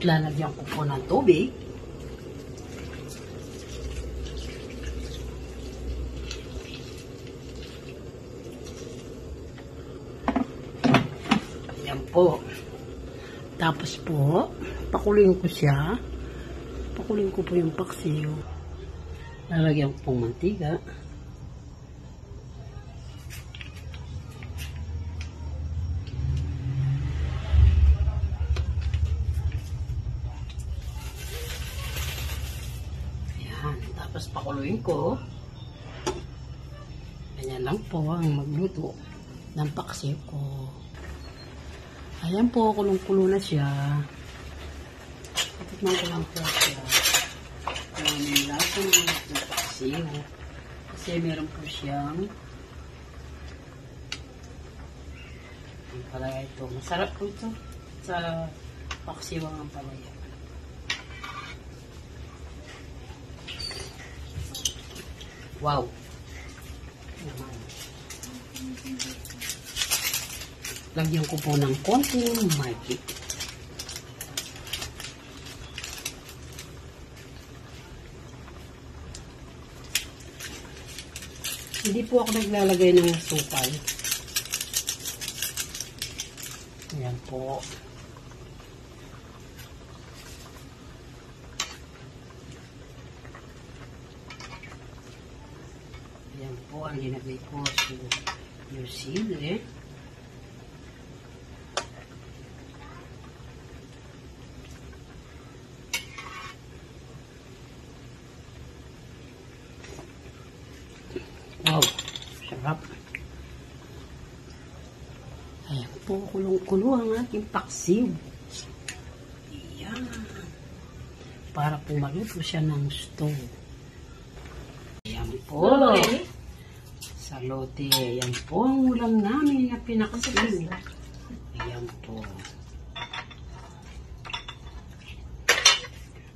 Lalagyan ko po ng tubig. Ayan po. Tapos po, pakuluin ko siya. Pakuluin ko po yung paksiw. Lalagyan ko pong mantiga. Ayan. Tapos pakuluin ko. Ganyan lang po ang magluto ng paksiw ko. Ayan po, kulong-kulo na siya. Tikman ko lang po siya. May lasa ng paksiw. Kasi meron po siyang ang palaya ito. Masarap po ito sa paksiw ang palaya. Wow! Lagyan ko po ng konting magic. Hindi po ako naglalagay ng sukal. Ayan po. Ayan po ang ginagay ko sa yung sili. Wow, sarap. Ayan po, kulong-kulo ang ating paksiw. Ayan. Para po maluto siya ng stew. Ayan po. Salote. Ayan po ang ulam namin na pinakasin. Ayan po.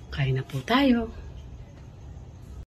Kain na po tayo.